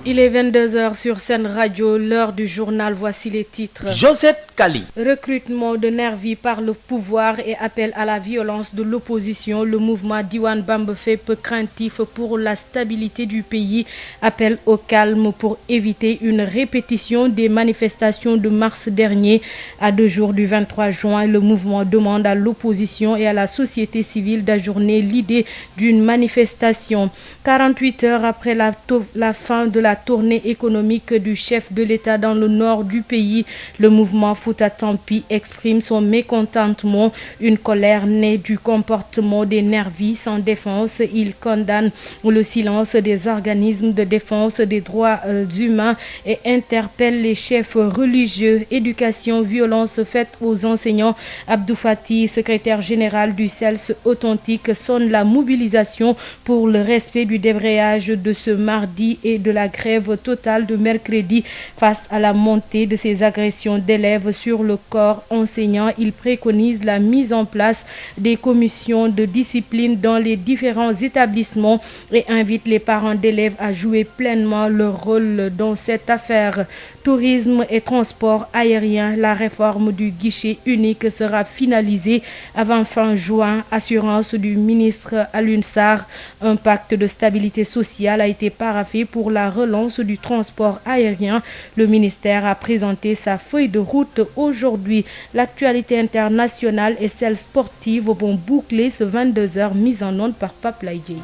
Il est 22h sur Sen Radio, l'heure du journal, voici les titres. Josette Kali. Recrutement de nervis par le pouvoir et appel à la violence de l'opposition. Le mouvement Diwan Bamba Fep craintif pour la stabilité du pays. Appel au calme pour éviter une répétition des manifestations de mars dernier. À 2 jours du 23 juin, le mouvement demande à l'opposition et à la société civile d'ajourner l'idée d'une manifestation. 48 heures après la fin de la tournée économique du chef de l'État dans le nord du pays, le mouvement Fouta Tampi exprime son mécontentement, une colère née du comportement des nervis sans défense. Il condamne le silence des organismes de défense des droits humains et interpelle les chefs religieux. Éducation, violence faite aux enseignants. Abdou Fati, secrétaire général du CELS authentique, sonne la mobilisation pour le respect du débrayage de ce mardi et de la grève totale de mercredi face à la montée de ces agressions d'élèves sur le corps enseignant. Il préconise la mise en place des commissions de discipline dans les différents établissements et invite les parents d'élèves à jouer pleinement leur rôle dans cette affaire. Tourisme et transport aérien, la réforme du guichet unique sera finalisée avant fin juin. Assurance du ministre Alioune Sarr. Un pacte de stabilité sociale a été paraphé pour la relance du transport aérien. Le ministère a présenté sa feuille de route aujourd'hui. L'actualité internationale et celle sportive vont boucler ce 22h mise en onde par Pape Laïdjé.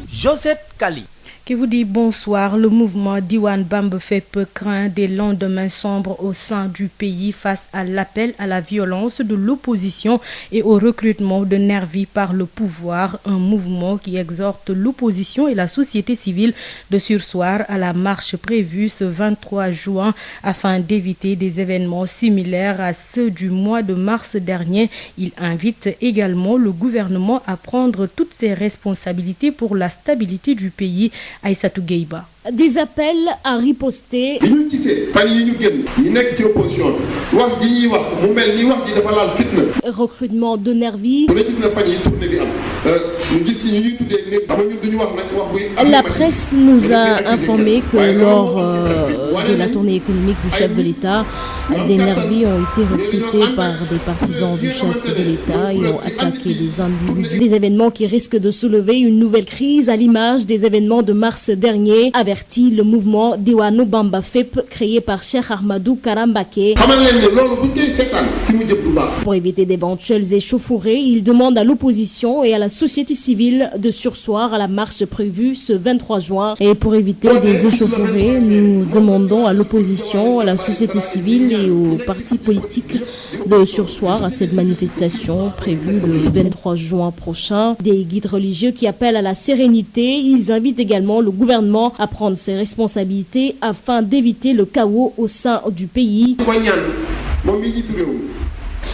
Josette Kali. Qui vous dit bonsoir. Le mouvement Diwan Bamba Fep craint des lendemains sombres au sein du pays face à l'appel à la violence de l'opposition et au recrutement de nervis par le pouvoir. Un mouvement qui exhorte l'opposition et la société civile de surseoir à la marche prévue ce 23 juin afin d'éviter des événements similaires à ceux du mois de mars dernier. Il invite également le gouvernement à prendre toutes ses responsabilités pour la stabilité du pays. Aïssatou Gueiba. Des appels à riposter. Recrutement de nervis. La presse nous a informé que lors de la tournée économique du chef de l'État, des nervis ont été recrutés par des partisans du chef de l'État et ont attaqué des individus. Des événements qui risquent de soulever une nouvelle crise à l'image des événements de mars dernier, avertit le mouvement Diwan Bamba Fep créé par Cheikh Ahmadou Karambake. Pour éviter d'éventuelles échauffourées, il demande à l'opposition et à la société civile de surseoir à la marche prévue ce 23 juin. Et pour éviter des échauffourées, nous demandons à l'opposition, à la société civile et aux partis politiques de surseoir à cette manifestation prévue le 23 juin prochain. Des guides religieux qui appellent à la sérénité. Ils invitent également le gouvernement à prendre ses responsabilités afin d'éviter le chaos au sein du pays.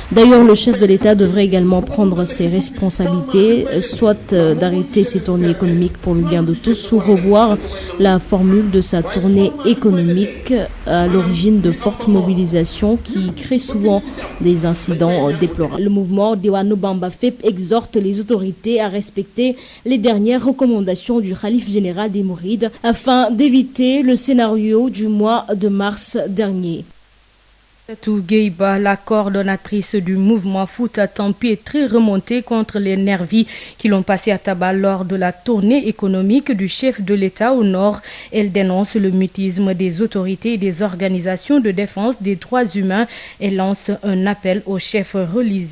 D'ailleurs, le chef de l'État devrait également prendre ses responsabilités, soit d'arrêter ses tournées économiques pour le bien de tous, ou revoir la formule de sa tournée économique à l'origine de fortes mobilisations qui créent souvent des incidents déplorables. Le mouvement Diwan Bamba Fep exhorte les autorités à respecter les dernières recommandations du Khalife général des Mourides afin d'éviter le scénario du mois de mars dernier. Aïssatou Gueiba, la coordonnatrice du mouvement Fouta Tampi, est très remontée contre les nervis qui l'ont passé à tabac lors de la tournée économique du chef de l'État au nord. Elle dénonce le mutisme des autorités et des organisations de défense des droits humains. Elle lance un appel aux chefs religieux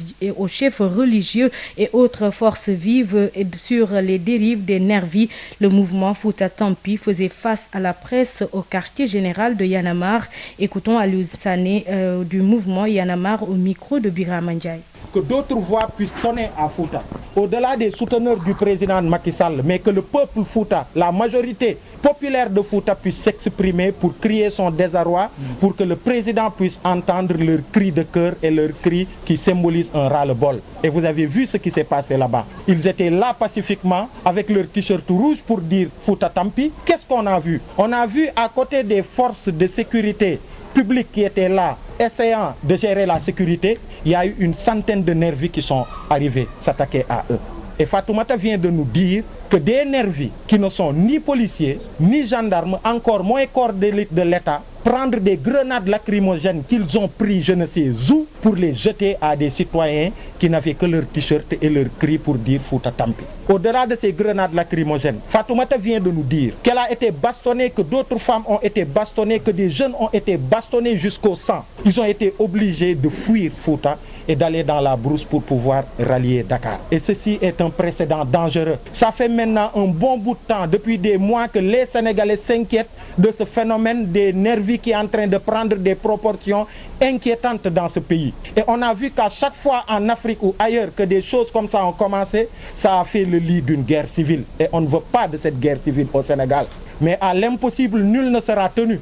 et autres forces vives sur les dérives des nervis. Le mouvement Fouta Tampi faisait face à la presse au quartier général de Yanamar. Écoutons Aliou Sané du mouvement Yanamar au micro de Birama Ndiaye. Que d'autres voix puissent sonner à Fouta, au-delà des souteneurs du président Macky Sall, mais que le peuple Fouta, la majorité populaire de Fouta puisse s'exprimer pour crier son désarroi, pour que le président puisse entendre leurs cris de cœur et leurs cris qui symbolisent un ras-le-bol. Et vous avez vu ce qui s'est passé là-bas. Ils étaient là pacifiquement avec leur t-shirt rouge pour dire Fouta Tampi. Qu'est-ce qu'on a vu? On a vu à côté des forces de sécurité publiques qui étaient là, essayant de gérer la sécurité, il y a eu une centaine de nervis qui sont arrivés s'attaquer à eux. Et Fatoumata vient de nous dire que des nervis qui ne sont ni policiers, ni gendarmes, encore moins corps d'élite de l'État, prendre des grenades lacrymogènes qu'ils ont pris je ne sais où pour les jeter à des citoyens qui n'avaient que leur t-shirt et leur cri pour dire Fouta Tampi. Au-delà de ces grenades lacrymogènes, Fatoumata vient de nous dire qu'elle a été bastonnée, que d'autres femmes ont été bastonnées, que des jeunes ont été bastonnés jusqu'au sang. Ils ont été obligés de fuir Fouta et d'aller dans la brousse pour pouvoir rallier Dakar. Et ceci est un précédent dangereux. Ça fait maintenant un bon bout de temps, depuis des mois, que les Sénégalais s'inquiètent de ce phénomène des nervis qui est en train de prendre des proportions inquiétantes dans ce pays. Et on a vu qu'à chaque fois en Afrique ou ailleurs que des choses comme ça ont commencé, ça a fait le lit d'une guerre civile. Et on ne veut pas de cette guerre civile au Sénégal. Mais à l'impossible, nul ne sera tenu.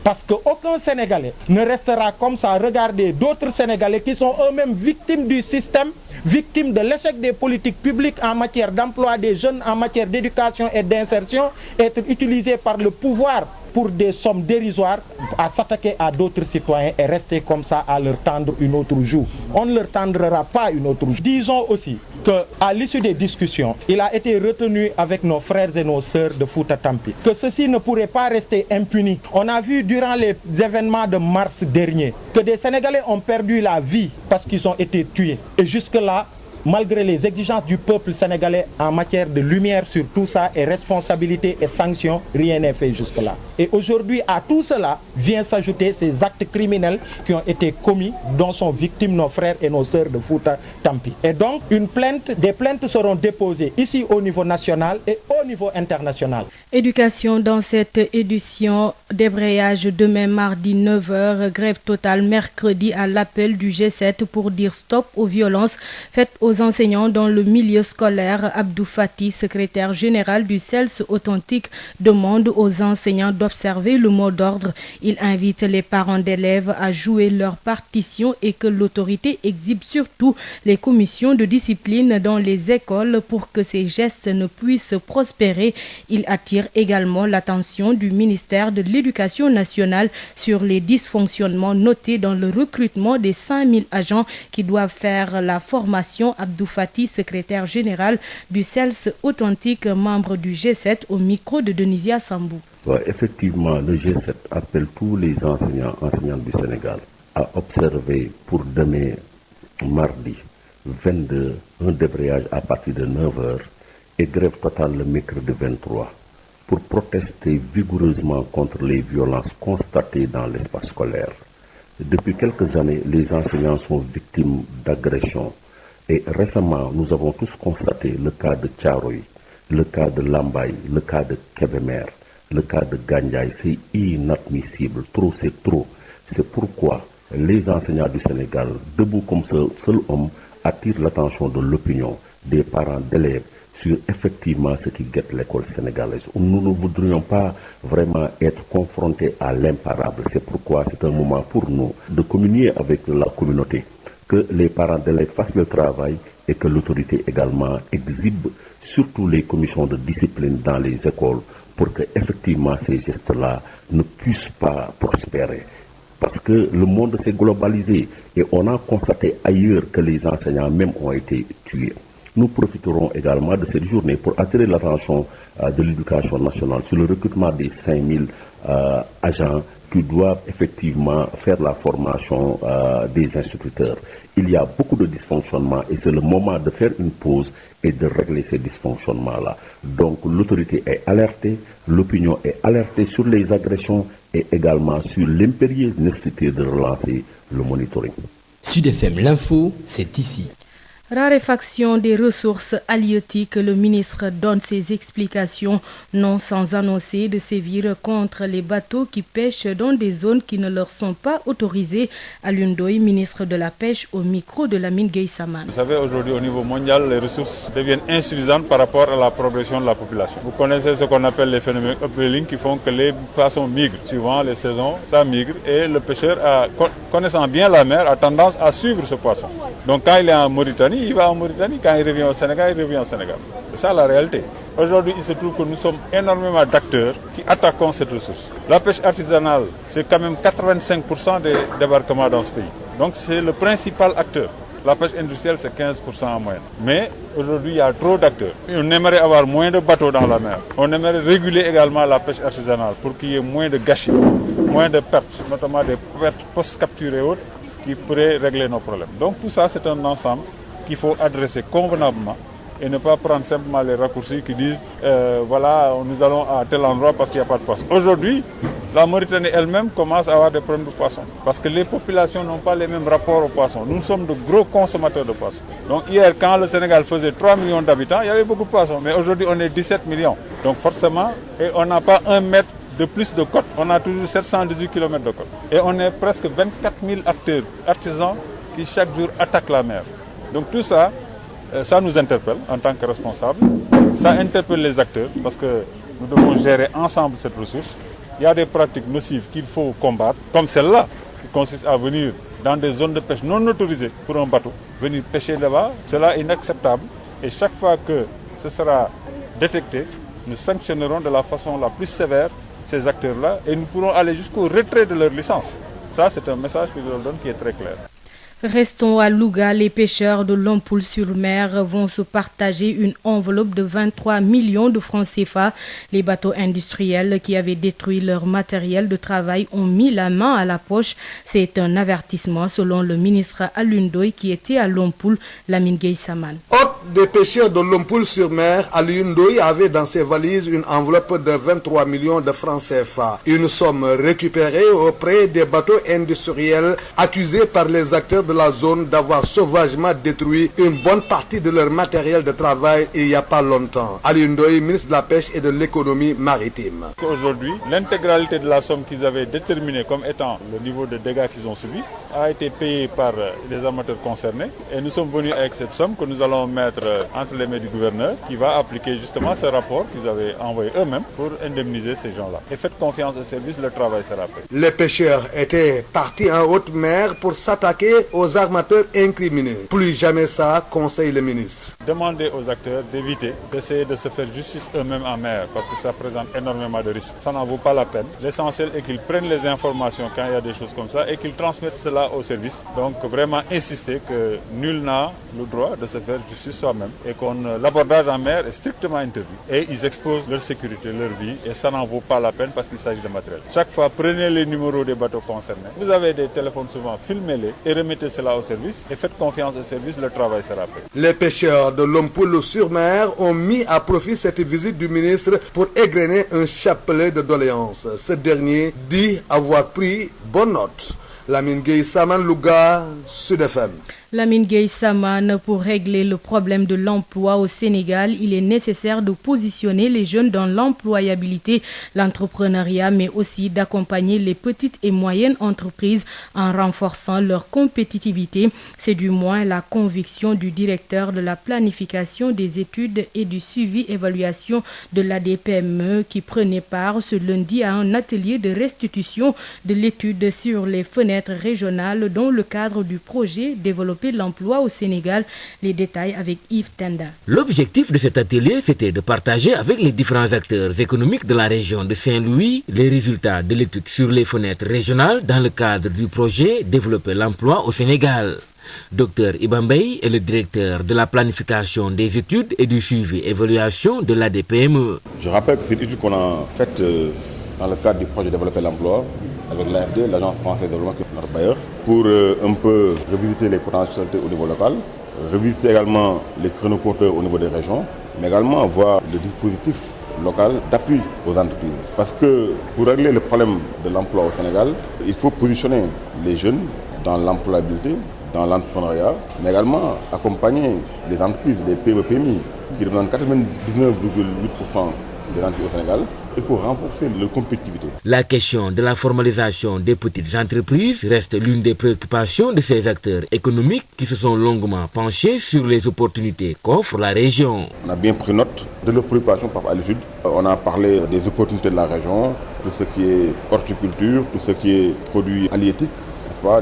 Parce qu'aucun Sénégalais ne restera comme ça à regarder d'autres Sénégalais qui sont eux-mêmes victimes du système, victimes de l'échec des politiques publiques en matière d'emploi des jeunes, en matière d'éducation et d'insertion, être utilisés par le pouvoir pour des sommes dérisoires, à s'attaquer à d'autres citoyens et rester comme ça à leur tendre une autre joue. On ne leur tendra pas une autre joue. Disons aussi qu'à l'issue des discussions, il a été retenu avec nos frères et nos sœurs de Fouta Tampi que ceci ne pourrait pas rester impuni. On a vu durant les événements de mars dernier que des Sénégalais ont perdu la vie parce qu'ils ont été tués. Et jusque-là, malgré les exigences du peuple sénégalais en matière de lumière sur tout ça et responsabilité et sanctions, rien n'est fait jusque-là. Et aujourd'hui, à tout cela, vient s'ajouter ces actes criminels qui ont été commis, dont sont victimes nos frères et nos sœurs de Fouta Tampi. Et donc, des plaintes seront déposées ici au niveau national et au niveau international. Éducation dans cette édition, débrayage demain mardi 9h, grève totale mercredi à l'appel du G7 pour dire stop aux violences faites aux enseignants dans le milieu scolaire. Abdou Fati, secrétaire général du CELS authentique, demande aux enseignants d'observer le mot d'ordre. Il invite les parents d'élèves à jouer leur partition et que l'autorité exhibe surtout les commissions de discipline dans les écoles pour que ces gestes ne puissent prospérer. Il attire également l'attention du ministère de l'Éducation nationale sur les dysfonctionnements notés dans le recrutement des 5000 agents qui doivent faire la formation. Abdou Fati, secrétaire général du CELS authentique, membre du G7, au micro de Denisia Sambou. Effectivement, le G7 appelle tous les enseignants du Sénégal à observer pour demain, mardi 22, un débrayage à partir de 9h et grève totale le mercredi 23 pour protester vigoureusement contre les violences constatées dans l'espace scolaire. Depuis quelques années, les enseignants sont victimes d'agressions. Et récemment, nous avons tous constaté le cas de Thiaroye, le cas de Lambaye, le cas de Kébémer, le cas de Gandiaye. C'est inadmissible, trop c'est trop. C'est pourquoi les enseignants du Sénégal, debout comme seul homme, attirent l'attention de l'opinion, des parents d'élèves, sur effectivement ce qui guette l'école sénégalaise. Nous ne voudrions pas vraiment être confrontés à l'imparable. C'est pourquoi c'est un moment pour nous de communier avec la communauté, que les parents d'élèves fassent le travail et que l'autorité également exhibe surtout les commissions de discipline dans les écoles pour que effectivement ces gestes-là ne puissent pas prospérer. Parce que le monde s'est globalisé et on a constaté ailleurs que les enseignants même ont été tués. Nous profiterons également de cette journée pour attirer l'attention de l'Éducation nationale sur le recrutement des 5000 agents qui doivent effectivement faire la formation des instituteurs. Il y a beaucoup de dysfonctionnements et c'est le moment de faire une pause et de régler ces dysfonctionnements-là. Donc l'autorité est alertée, l'opinion est alertée sur les agressions et également sur l'impérieuse nécessité de relancer le monitoring. Sud FM, l'info, c'est ici. Raréfaction des ressources halieutiques, le ministre donne ses explications, non sans annoncer de sévir contre les bateaux qui pêchent dans des zones qui ne leur sont pas autorisées. Alioune Ndoye, ministre de la Pêche, au micro de Lamine Gueye Samane. Vous savez, aujourd'hui au niveau mondial, les ressources deviennent insuffisantes par rapport à la progression de la population. Vous connaissez ce qu'on appelle les phénomènes upwelling qui font que les poissons migrent. Suivant les saisons, ça migre et le pêcheur, connaissant bien la mer, a tendance à suivre ce poisson. Donc quand il est en Mauritanie, il va en Mauritanie, quand il revient au Sénégal, il revient au Sénégal. C'est ça la réalité. Aujourd'hui, il se trouve que nous sommes énormément d'acteurs qui attaquons cette ressource. La pêche artisanale, c'est quand même 85% des débarquements dans ce pays. Donc c'est le principal acteur. La pêche industrielle, c'est 15% en moyenne. Mais aujourd'hui, il y a trop d'acteurs. On aimerait avoir moins de bateaux dans la mer. On aimerait réguler également la pêche artisanale pour qu'il y ait moins de gâchis, moins de pertes, notamment des pertes post-capture et autres, qui pourraient régler nos problèmes. Donc tout ça, c'est un ensemble qu'il faut adresser convenablement et ne pas prendre simplement les raccourcis qui disent voilà, nous allons à tel endroit parce qu'il n'y a pas de poisson. Aujourd'hui, la Mauritanie elle-même commence à avoir des problèmes de poissons parce que les populations n'ont pas les mêmes rapports aux poissons. Nous sommes de gros consommateurs de poissons. Donc hier, quand le Sénégal faisait 3 millions d'habitants, il y avait beaucoup de poissons. Mais aujourd'hui, on est 17 millions. Donc forcément, et on n'a pas 1 mètre de plus de côte. On a toujours 718 km de côte. Et on est presque 24 000 acteurs, artisans qui chaque jour attaquent la mer. Donc tout ça, ça nous interpelle en tant que responsables. Ça interpelle les acteurs parce que nous devons gérer ensemble cette ressource. Il y a des pratiques nocives qu'il faut combattre, comme celle-là, qui consiste à venir dans des zones de pêche non autorisées pour un bateau, venir pêcher là-bas. Cela est inacceptable. Et chaque fois que ce sera détecté, nous sanctionnerons de la façon la plus sévère ces acteurs-là et nous pourrons aller jusqu'au retrait de leur licence. Ça, c'est un message que je leur donne qui est très clair. Restons à Louga, les pêcheurs de Lompoul-sur-Mer vont se partager une enveloppe de 23 millions de francs CFA. Les bateaux industriels qui avaient détruit leur matériel de travail ont mis la main à la poche. C'est un avertissement selon le ministre Alioune Ndoye qui était à Lompoul, Lamine Gueye Samane. Hôte des pêcheurs de Lompoul-sur-Mer, Alioune Ndoye avait dans ses valises une enveloppe de 23 millions de francs CFA. Une somme récupérée auprès des bateaux industriels accusés par les acteurs de la zone d'avoir sauvagement détruit une bonne partie de leur matériel de travail il n'y a pas longtemps. Alioune Ndoye, ministre de la Pêche et de l'économie maritime. Aujourd'hui, l'intégralité de la somme qu'ils avaient déterminée comme étant le niveau de dégâts qu'ils ont subi a été payée par les amateurs concernés et nous sommes venus avec cette somme que nous allons mettre entre les mains du gouverneur qui va appliquer justement ce rapport qu'ils avaient envoyé eux-mêmes pour indemniser ces gens-là. Et faites confiance au service, le travail sera fait. Les pêcheurs étaient partis en haute mer pour s'attaquer aux armateurs incriminés. Plus jamais ça, conseille le ministre. Demandez aux acteurs d'éviter d'essayer de se faire justice eux-mêmes en mer parce que ça présente énormément de risques. Ça n'en vaut pas la peine. L'essentiel est qu'ils prennent les informations quand il y a des choses comme ça et qu'ils transmettent cela au service. Donc vraiment insister que nul n'a le droit de se faire justice soi-même et que l'abordage en mer est strictement interdit. Et ils exposent leur sécurité, leur vie et ça n'en vaut pas la peine parce qu'il s'agit de matériel. Chaque fois, prenez les numéros des bateaux concernés. Vous avez des téléphones souvent, filmez-les et remettez cela au service et faites confiance au service, le travail sera fait. Les pêcheurs de Lompoul-sur-Mer ont mis à profit cette visite du ministre pour égrener un chapelet de doléances. Ce dernier dit avoir pris bonne note. Lamine Gueye Samane, Louga, Sud FM. Lamine Gueye Samane, pour régler le problème de l'emploi au Sénégal, il est nécessaire de positionner les jeunes dans l'employabilité, l'entrepreneuriat, mais aussi d'accompagner les petites et moyennes entreprises en renforçant leur compétitivité. C'est du moins la conviction du directeur de la planification des études et du suivi-évaluation de l'ADPME qui prenait part ce lundi à un atelier de restitution de l'étude sur les fenêtres régionales dans le cadre du projet développé l'emploi au Sénégal. Les détails avec Yves Tenda. L'objectif de cet atelier, c'était de partager avec les différents acteurs économiques de la région de Saint-Louis les résultats de l'étude sur les fenêtres régionales dans le cadre du projet Développer l'emploi au Sénégal. Dr Ibambey est le directeur de la planification des études et du suivi-évaluation de l'ADPME. Je rappelle que c'est une étude qu'on a faite dans le cadre du projet Développer l'emploi avec l'AFD, l'Agence française de développement, qui est notre bailleur, pour un peu revisiter les potentialités au niveau local, revisiter également les chronoporteurs au niveau des régions, mais également voir le dispositif local d'appui aux entreprises. Parce que pour régler le problème de l'emploi au Sénégal, il faut positionner les jeunes dans l'employabilité, dans l'entrepreneuriat, mais également accompagner les entreprises, les PME-PMI, qui représentent 99,8% des entreprises au Sénégal. Il faut renforcer leur compétitivité. La question de la formalisation des petites entreprises reste l'une des préoccupations de ces acteurs économiques qui se sont longuement penchés sur les opportunités qu'offre la région. On a bien pris note de leurs préoccupations par rapport à l'étude. On a parlé des opportunités de la région, tout ce qui est horticulture, tout ce qui est produits halieutiques,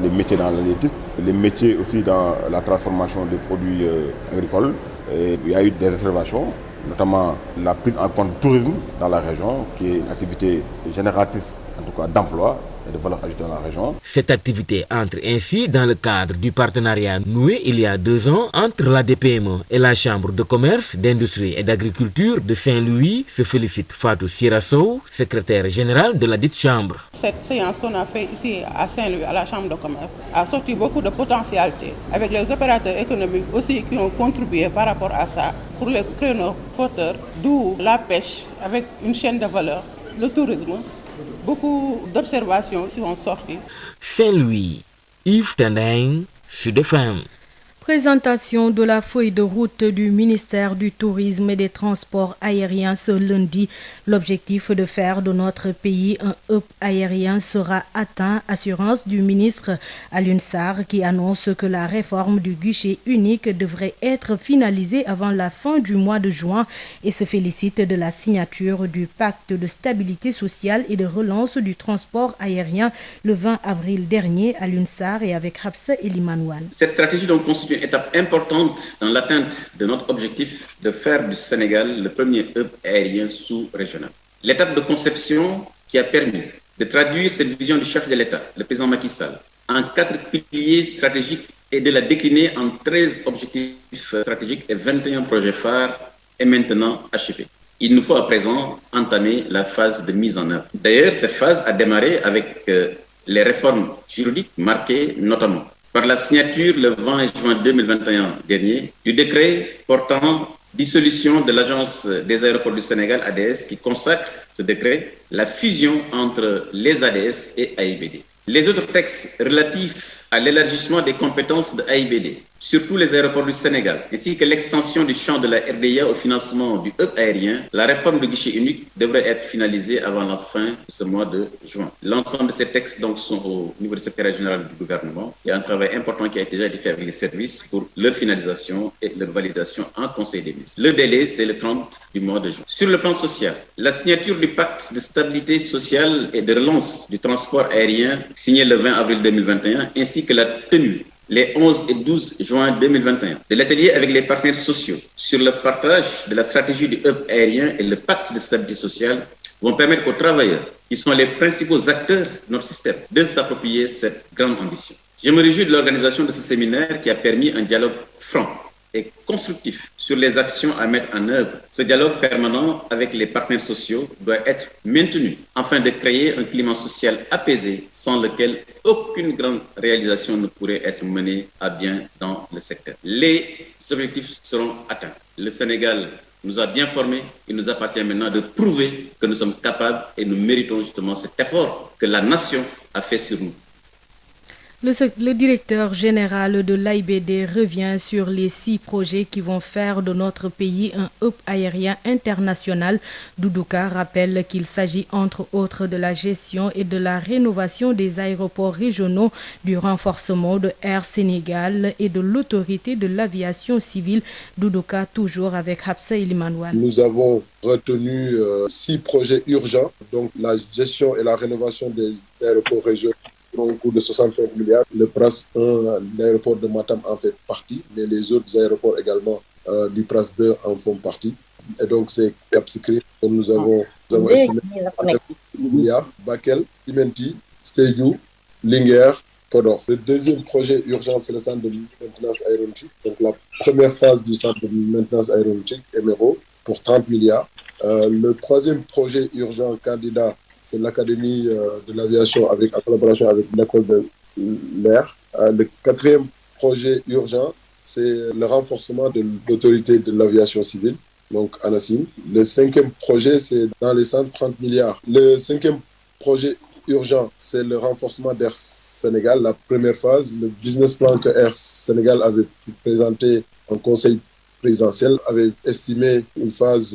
les métiers dans l'halieutique, les métiers aussi dans la transformation des produits agricoles. Et il y a eu des observations, notamment la prise en compte du tourisme dans la région, qui est une activité génératrice en tout cas d'emploi. et de valeur ajoutée dans la région. Cette activité entre ainsi dans le cadre du partenariat noué il y a 2 ans entre la DPME et la Chambre de commerce, d'industrie et d'agriculture de Saint-Louis, se félicite Fatou Sirassou, secrétaire général de la dite chambre. Cette séance qu'on a fait ici à Saint-Louis, à la Chambre de commerce, a sorti beaucoup de potentialités avec les opérateurs économiques aussi qui ont contribué par rapport à ça pour les créneaux porteurs, d'où la pêche avec une chaîne de valeur, le tourisme. Beaucoup d'observations sont sorties. Saint-Louis, Yves Tendeng, Sud FM. Présentation de la feuille de route du ministère du Tourisme et des Transports aériens ce lundi. L'objectif de faire de notre pays un hub aérien sera atteint, assurance du ministre Alioune Sarr qui annonce que la réforme du guichet unique devrait être finalisée avant la fin du mois de juin et se félicite de la signature du pacte de stabilité sociale et de relance du transport aérien le 20 avril dernier. Alioune Sarr et avec Hafsa Elimanouane. Cette stratégie donc constitue une étape importante dans l'atteinte de notre objectif de faire du Sénégal le premier hub aérien sous-régional. L'étape de conception qui a permis de traduire cette vision du chef de l'État, le président Macky Sall, en 4 piliers stratégiques et de la décliner en 13 objectifs stratégiques et 21 projets phares est maintenant achevée. Il nous faut à présent entamer la phase de mise en œuvre. D'ailleurs, cette phase a démarré avec les réformes juridiques marquées notamment par la signature le 20 juin 2021 dernier du décret portant dissolution de l'Agence des aéroports du Sénégal, ADS, qui consacre ce décret la fusion entre les ADS et AIBD. Les autres textes relatifs à l'élargissement des compétences de AIBD sur tous les aéroports du Sénégal, ainsi que l'extension du champ de la RDIA au financement du hub aérien, la réforme du guichet unique devrait être finalisée avant la fin de ce mois de juin. L'ensemble de ces textes donc sont au niveau du secrétaire général du gouvernement. Il y a un travail important qui a déjà été fait avec les services pour leur finalisation et leur validation en Conseil des ministres. Le délai, c'est le 30 du mois de juin. Sur le plan social, la signature du pacte de stabilité sociale et de relance du transport aérien signé le 20 avril 2021, ainsi que la tenue les 11 et 12 juin 2021 de l'atelier avec les partenaires sociaux sur le partage de la stratégie du hub aérien et le pacte de stabilité sociale vont permettre aux travailleurs, qui sont les principaux acteurs de notre système, de s'approprier cette grande ambition. Je me réjouis de l'organisation de ce séminaire qui a permis un dialogue franc et constructif sur les actions à mettre en œuvre. Ce dialogue permanent avec les partenaires sociaux doit être maintenu afin de créer un climat social apaisé sans lequel aucune grande réalisation ne pourrait être menée à bien dans le secteur. Les objectifs seront atteints. Le Sénégal nous a bien formés. Il nous appartient maintenant de prouver que nous sommes capables et nous méritons justement cet effort que la nation a fait sur nous. Le directeur général de l'AIBD revient sur les 6 projets qui vont faire de notre pays un hub aérien international. Doudouka rappelle qu'il s'agit entre autres de la gestion et de la rénovation des aéroports régionaux, du renforcement de Air Sénégal et de l'autorité de l'aviation civile. Doudouka toujours avec Hafsa Elimanouane. Nous avons retenu 6 projets urgents, donc la gestion et la rénovation des aéroports régionaux au coût de 65 milliards. Le PRAS 1, l'aéroport de Matam en fait partie, mais les autres aéroports également du PRAS 2 en font partie. Et donc c'est Cap Skirring, comme nous avons estimé, milliards, Bakel, Imenti, Sédhiou, Linguère, Podor. Le deuxième projet urgent, c'est le centre de maintenance aéronautique. Donc la première phase du centre de maintenance aéronautique, MRO, pour 30 milliards. Le troisième projet urgent candidat, c'est l'Académie de l'aviation en collaboration avec l'école de l'air. Le quatrième projet urgent, c'est le renforcement de l'autorité de l'aviation civile, donc ANACIM. Le cinquième projet, c'est dans les 130 milliards. Le cinquième projet urgent, c'est le renforcement d'Air Sénégal, la première phase. Le business plan que Air Sénégal avait présenté en conseil présidentiel avait estimé une phase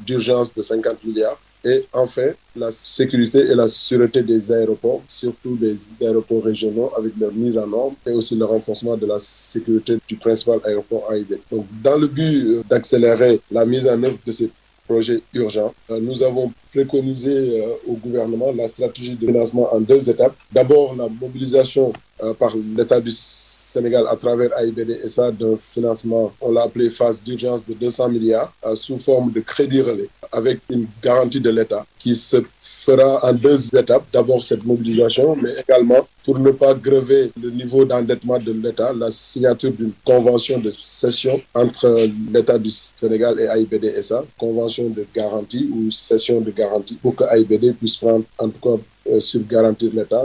d'urgence de 50 milliards. Et enfin, la sécurité et la sûreté des aéroports, surtout des aéroports régionaux avec leur mise en norme et aussi le renforcement de la sécurité du principal aéroport AIBD. Donc, dans le but d'accélérer la mise en œuvre de ces projets urgents, nous avons préconisé au gouvernement la stratégie de financement en 2 étapes. D'abord, la mobilisation par l'État du Sénégal à travers AIBD et ça d'un financement, on l'a appelé phase d'urgence de 200 milliards sous forme de crédit relais. avec une garantie de l'État qui se fera en 2 étapes. D'abord cette mobilisation, mais également pour ne pas grever le niveau d'endettement de l'État, la signature d'une convention de cession entre l'État du Sénégal et AIBD SA, convention de garantie ou cession de garantie pour que AIBD puisse prendre en tout cas sur garantie de l'État.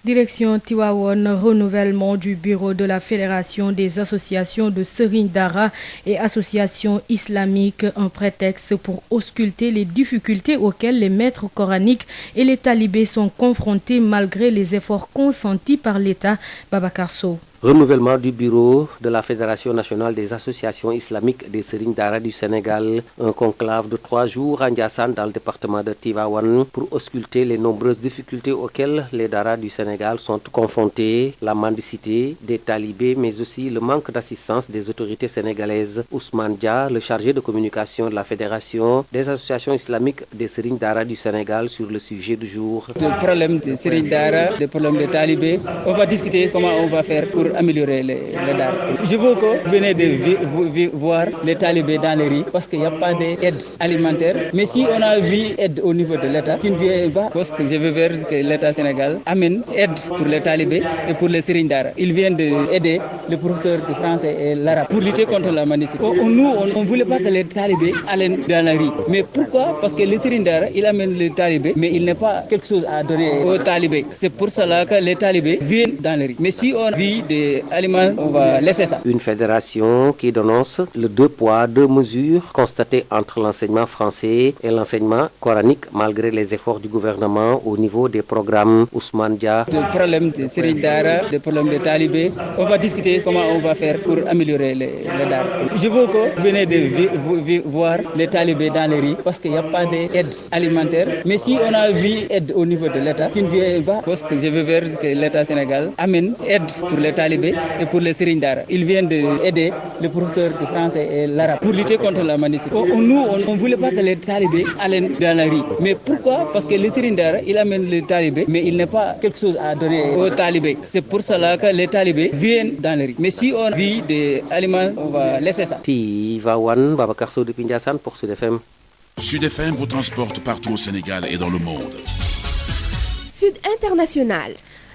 Direction Tivaouane, renouvellement du bureau de la Fédération des associations de Serigne Dara et associations islamiques, un prétexte pour ausculter les difficultés auxquelles les maîtres coraniques et les talibés sont confrontés malgré les efforts consentis par l'État. Babacar Sow. Renouvellement du bureau de la Fédération nationale des associations islamiques des Serigne Dara du Sénégal, un conclave de 3 jours à Ndiassane dans le département de Tivaouane pour ausculter les nombreuses difficultés auxquelles les Dara du Sénégal sont confrontés, la mendicité des talibés, mais aussi le manque d'assistance des autorités sénégalaises. Ousmane Dia, le chargé de communication de la Fédération des associations islamiques des Serigne Dara du Sénégal sur le sujet du jour. Le problème des Serigne Dara, le problème des talibés, on va discuter comment on va faire pour améliorer les Dara. Je veux que vous venez de voir les talibés dans les rues parce qu'il n'y a pas d'aide alimentaire. Mais si on a vu aide au niveau de l'État, tu ne viens pas parce que je veux voir que l'État Sénégal amène aide pour les talibés et pour les Serigne Dara. Ils viennent d'aider les professeurs de français et l'arabe pour lutter contre la mendicité. Nous, on ne voulait pas que les talibés allaient dans la rue. Mais pourquoi? Parce que les Serigne Dara, ils amènent les talibés, mais il n'y a pas quelque chose à donner aux talibés. C'est pour cela que les talibés viennent dans les rues. Mais si on vit des aliments, on va laisser ça. Une fédération qui dénonce le 2 poids, 2 mesures constaté entre l'enseignement français et l'enseignement coranique malgré les efforts du gouvernement au niveau des programmes. Ousmane Dia. Le problème des Serigne Dara, le problème des talibés, on va discuter comment on va faire pour améliorer les Dara. Je veux que vous venez de voir les talibés dans les rues parce qu'il n'y a pas d'aide alimentaire. Mais si on a vu aide au niveau de l'État, tu ne viens pas parce que je veux voir que l'État Sénégal amène aide pour les talibés et pour les Serigne Dara. Ils viennent d'aider les professeurs de français et l'arabe pour lutter contre la mendicité. Nous, on ne voulait pas que les talibés allaient dans la rue. Mais pourquoi? Parce que les Serigne Dara, ils amènent les talibés, mais il n'y a pas quelque chose à donner aux talibés. C'est pour cela que les talibés viennent dans les rues. Mais si on vit des aliments, on va laisser ça. Tivaouane, Babacar Sow depuis Ndiassane pour Sud FM. Sud FM vous transporte partout au Sénégal et dans le monde. Sud International.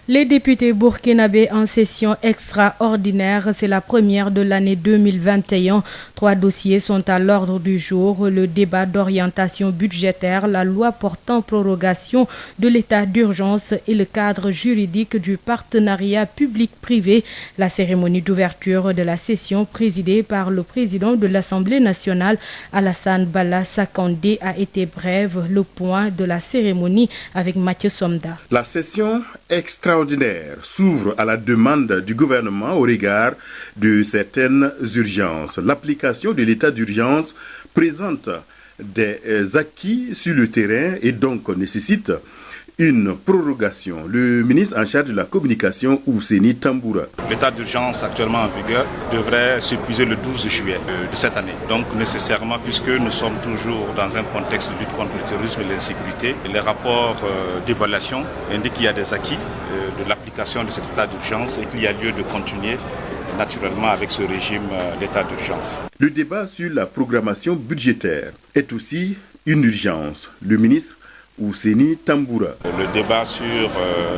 Les députés burkinabés en session extraordinaire, c'est la première de l'année 2021. 3 dossiers sont à l'ordre du jour. Le débat d'orientation budgétaire, la loi portant prorogation de l'état d'urgence et le cadre juridique du partenariat public-privé. La cérémonie d'ouverture de la session présidée par le président de l'Assemblée nationale, Alassane Bala Sakandé, a été brève. Le point de la cérémonie avec Mathieu Somda. La session extraordinaire s'ouvre à la demande du gouvernement au regard de certaines urgences. L'application de l'état d'urgence présente des acquis sur le terrain et donc nécessite une prorogation. Le ministre en charge de la communication, Ouseni Tamboura. L'état d'urgence actuellement en vigueur devrait s'épuiser le 12 juillet de cette année. Donc nécessairement, puisque nous sommes toujours dans un contexte de lutte contre le terrorisme et l'insécurité, les rapports d'évaluation indiquent qu'il y a des acquis de l'application de cet état d'urgence et qu'il y a lieu de continuer naturellement avec ce régime d'état d'urgence. Le débat sur la programmation budgétaire est aussi une urgence. Le ministre Ouseni Tamboura. Le débat sur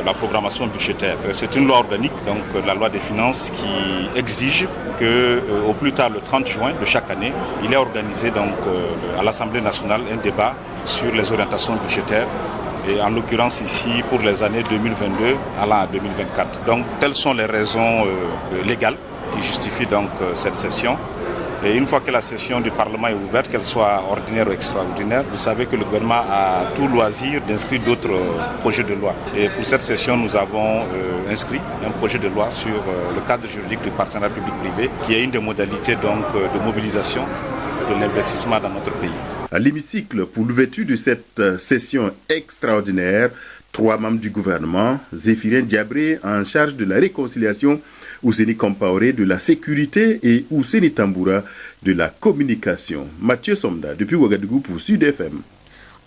la programmation budgétaire, c'est une loi organique, donc la loi des finances qui exige que au plus tard le 30 juin de chaque année, il est organisé donc à l'Assemblée nationale un débat sur les orientations budgétaires. Et en l'occurrence ici pour les années 2022 allant à 2024. Donc telles sont les raisons légales qui justifient donc cette session. Et une fois que la session du Parlement est ouverte, qu'elle soit ordinaire ou extraordinaire, vous savez que le gouvernement a tout loisir d'inscrire d'autres projets de loi. Et pour cette session, nous avons inscrit un projet de loi sur le cadre juridique du partenariat public-privé, qui est une des modalités donc de mobilisation de l'investissement dans notre pays. À l'hémicycle, pour l'ouverture de cette session extraordinaire, 3 membres du gouvernement, Zéphirin Diabré en charge de la réconciliation, Ouseni Compaoré de la sécurité et Ouseni Tamboura de la communication. Mathieu Somda depuis Ouagadougou pour Sud FM.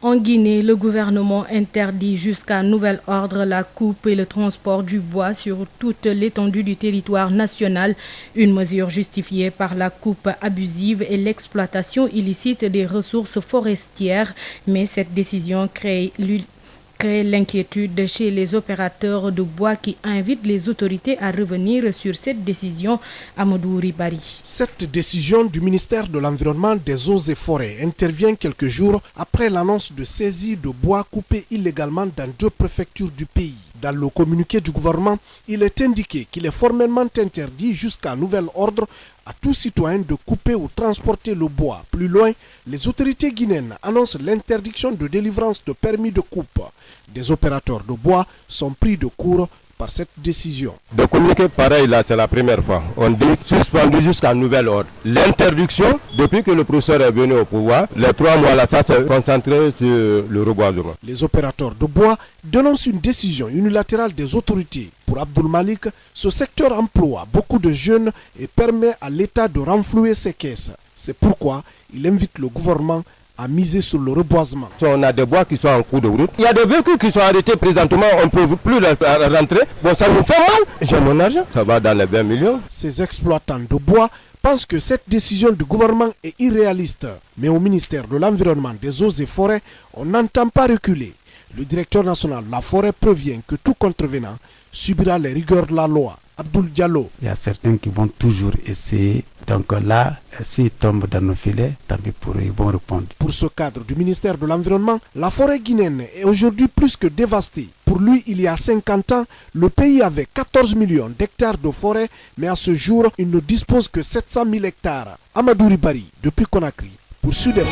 En Guinée, le gouvernement interdit jusqu'à nouvel ordre la coupe et le transport du bois sur toute l'étendue du territoire national, une mesure justifiée par la coupe abusive et l'exploitation illicite des ressources forestières. Mais cette décision crée l'inquiétude chez les opérateurs de bois qui invitent les autorités à revenir sur cette décision. Amadou Ribari. Cette décision du ministère de l'Environnement, des Eaux et Forêts intervient quelques jours après l'annonce de saisie de bois coupés illégalement dans 2 préfectures du pays. Dans le communiqué du gouvernement, il est indiqué qu'il est formellement interdit jusqu'à nouvel ordre à tout citoyen de couper ou transporter le bois. Plus loin, les autorités guinéennes annoncent l'interdiction de délivrance de permis de coupe. Des opérateurs de bois sont pris de court par cette décision. De communiquer pareil là, c'est la première fois. On dit suspendu jusqu'à nouvel ordre. L'interdiction, depuis que le professeur est venu au pouvoir, les 3 mois là, ça s'est concentré sur le reboisement. Les opérateurs de bois dénoncent une décision unilatérale des autorités. Pour Abdoul Malik, ce secteur emploie beaucoup de jeunes et permet à l'État de renflouer ses caisses. C'est pourquoi il invite le gouvernement à miser sur le reboisement. On a des bois qui sont en cours de route. Il y a des véhicules qui sont arrêtés présentement, on ne peut plus rentrer. Bon, ça nous fait mal. J'ai mon argent, ça va dans les 20 millions. Ces exploitants de bois pensent que cette décision du gouvernement est irréaliste. Mais au ministère de l'Environnement, des Eaux et Forêts, on n'entend pas reculer. Le directeur national de la forêt prévient que tout contrevenant subira les rigueurs de la loi. Abdoul Diallo. Il y a certains qui vont toujours essayer. Donc là, s'ils tombent dans nos filets, tant pis pour eux, ils vont répondre. Pour ce cadre du ministère de l'Environnement, la forêt guinéenne est aujourd'hui plus que dévastée. Pour lui, il y a 50 ans, le pays avait 14 millions d'hectares de forêt, mais à ce jour, il ne dispose que 700 000 hectares. Amadou Ribari, depuis Conakry, pour Sud FM.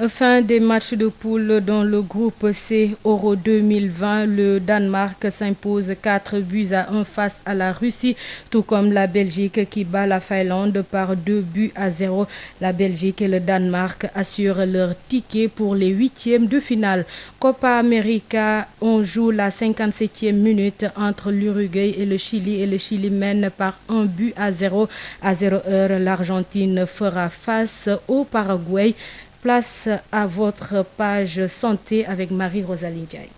Fin des matchs de poule dans le groupe C Euro 2020. Le Danemark s'impose 4-1 face à la Russie, tout comme la Belgique qui bat la Finlande par 2-0. La Belgique et le Danemark assurent leur ticket pour les 8e de finale. Copa América, on joue la 57e minute entre l'Uruguay et le Chili mène par 1-0. À 0h, l'Argentine fera face au Paraguay. Place à votre page santé avec Marie-Rosalie Ndiaye.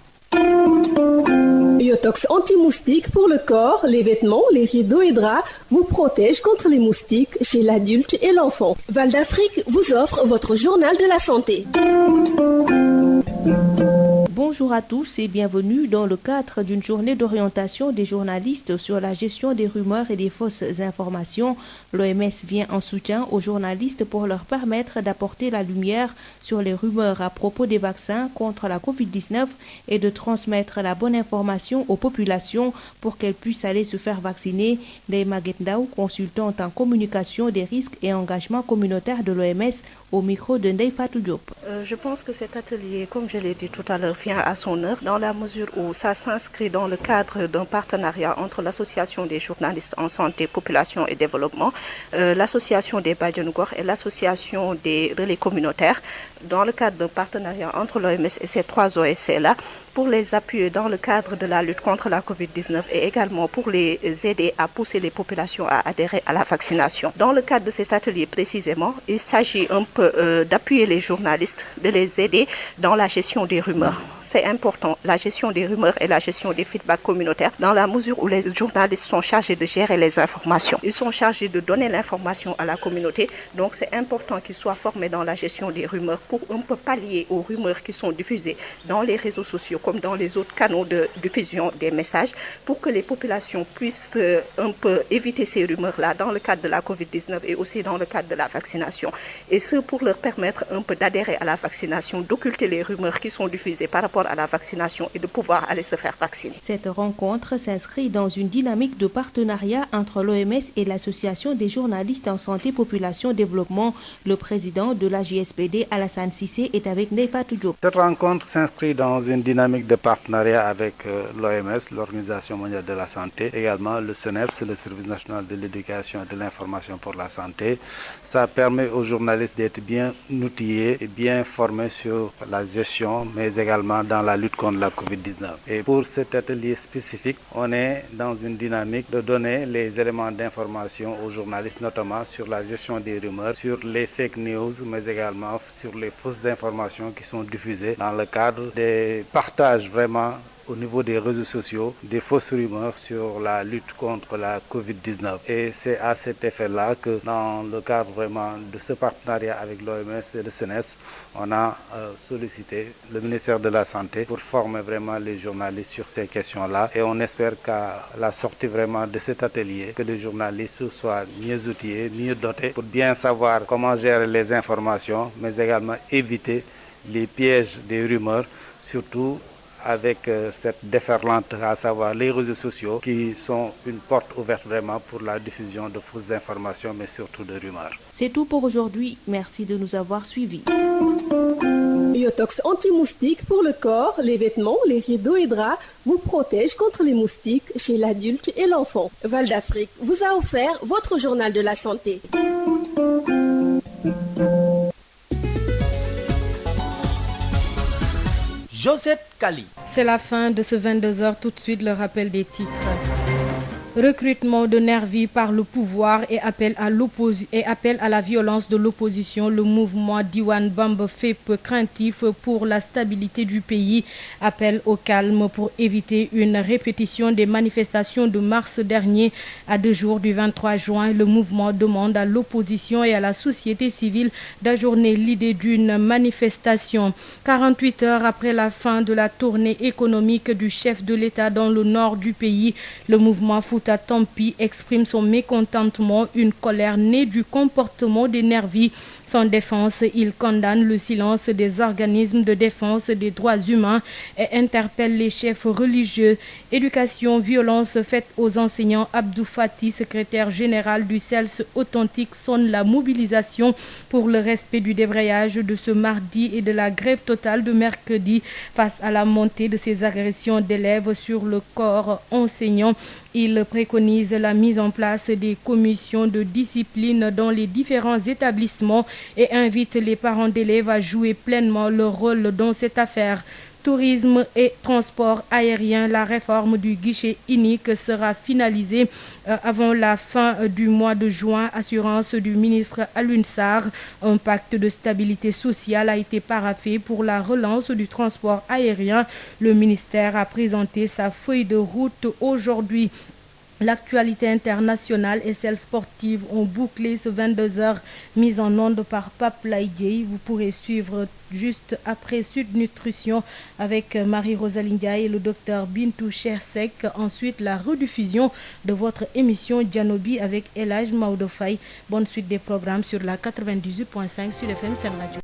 Yotox anti-moustique pour le corps, les vêtements, les rideaux et draps vous protège contre les moustiques chez l'adulte et l'enfant. Val d'Afrique vous offre votre journal de la santé. Bonjour à tous et bienvenue dans le cadre d'une journée d'orientation des journalistes sur la gestion des rumeurs et des fausses informations. L'OMS vient en soutien aux journalistes pour leur permettre d'apporter la lumière sur les rumeurs à propos des vaccins contre la Covid-19 et de transmettre la bonne information aux populations pour qu'elles puissent aller se faire vacciner. Neima Gendao, consultante en communication des risques et engagement communautaire de l'OMS, au micro de Ndeye Fatou Diop. Je pense que cet atelier, comme je l'ai dit tout à l'heure, vient à son heure dans la mesure où ça s'inscrit dans le cadre d'un partenariat entre l'Association des journalistes en santé, population et développement, l'Association des Badjanugor et l'Association des relais communautaires, dans le cadre d'un partenariat entre l'OMS et ces 3 OSC-là, pour les appuyer dans le cadre de la lutte contre la Covid-19 et également pour les aider à pousser les populations à adhérer à la vaccination. Dans le cadre de cet atelier précisément, il s'agit un peu d'appuyer les journalistes, de les aider dans la gestion des rumeurs. C'est important, la gestion des rumeurs et la gestion des feedbacks communautaires, dans la mesure où les journalistes sont chargés de gérer les informations. Ils sont chargés de donner l'information à la communauté, donc c'est important qu'ils soient formés dans la gestion des rumeurs pour un peu pallier aux rumeurs qui sont diffusées dans les réseaux sociaux comme dans les autres canaux de diffusion des messages, pour que les populations puissent un peu éviter ces rumeurs-là dans le cadre de la Covid-19 et aussi dans le cadre de la vaccination. Et ce, pour leur permettre un peu d'adhérer à la vaccination, d'occulter les rumeurs qui sont diffusées par rapport à la vaccination et de pouvoir aller se faire vacciner. Cette rencontre s'inscrit dans une dynamique de partenariat entre l'OMS et l'Association des journalistes en santé, population, développement. Le président de la JSPD, Alassane Cissé, est avec Ndeye Fatou Diop. Cette rencontre s'inscrit dans une dynamique dynamique de partenariat avec l'OMS, l'Organisation mondiale de la santé, également le CNEPS, le Service national de l'éducation et de l'information pour la santé. Ça permet aux journalistes d'être bien outillés et bien formés sur la gestion, mais également dans la lutte contre la COVID-19. Et pour cet atelier spécifique, on est dans une dynamique de donner les éléments d'information aux journalistes, notamment sur la gestion des rumeurs, sur les fake news, mais également sur les fausses informations qui sont diffusées dans le cadre des partages vraiment au niveau des réseaux sociaux, des fausses rumeurs sur la lutte contre la COVID-19. Et c'est à cet effet-là que dans le cadre vraiment de ce partenariat avec l'OMS et le CNEPS, on a sollicité le ministère de la Santé pour former vraiment les journalistes sur ces questions-là. Et on espère qu'à la sortie vraiment de cet atelier, que les journalistes soient mieux outillés, mieux dotés pour bien savoir comment gérer les informations, mais également éviter les pièges des rumeurs, surtout avec cette déferlante, à savoir les réseaux sociaux, qui sont une porte ouverte vraiment pour la diffusion de fausses informations, mais surtout de rumeurs. C'est tout pour aujourd'hui. Merci de nous avoir suivis. Biotox anti-moustique pour le corps, les vêtements, les rideaux et draps vous protège contre les moustiques chez l'adulte et l'enfant. Val d'Afrique vous a offert votre journal de la santé. Josette Kali. C'est la fin de ce 22h. Tout de suite, le rappel des titres. Recrutement de nervis par le pouvoir et appel à la violence de l'opposition. Le mouvement Diwan Bamba fait peu craintif pour la stabilité du pays. Appel au calme pour éviter une répétition des manifestations de mars dernier. À 2 jours du 23 juin, le mouvement demande à l'opposition et à la société civile d'ajourner l'idée d'une manifestation. 48 heures après la fin de la tournée économique du chef de l'État dans le nord du pays, le mouvement Fouta Tampi exprime son mécontentement, une colère née du comportement des nervis. Sans défense, il condamne le silence des organismes de défense des droits humains et interpelle les chefs religieux. Éducation, violence faite aux enseignants. Abdou Fati, secrétaire général du CELS authentique, sonne la mobilisation pour le respect du débrayage de ce mardi et de la grève totale de mercredi face à la montée de ces agressions d'élèves sur le corps enseignant. Il préconise la mise en place des commissions de discipline dans les différents établissements et invite les parents d'élèves à jouer pleinement leur rôle dans cette affaire. Tourisme et transport aérien, la réforme du guichet unique sera finalisée avant la fin du mois de juin. Assurance du ministre Alioune Sarr. Un pacte de stabilité sociale a été paraphé pour la relance du transport aérien. Le ministère a présenté sa feuille de route aujourd'hui. L'actualité internationale et celle sportive ont bouclé ce 22h mise en onde par Pape Laïdjei. Vous pourrez suivre juste après Sud Nutrition avec Marie-Rosaline Ndiaye et le docteur Bintou Chersek. Ensuite, la rediffusion de votre émission Djanobi avec El Hadj Maodo Faye. Bonne suite des programmes sur la 98.5 Sud FM Sen Radio.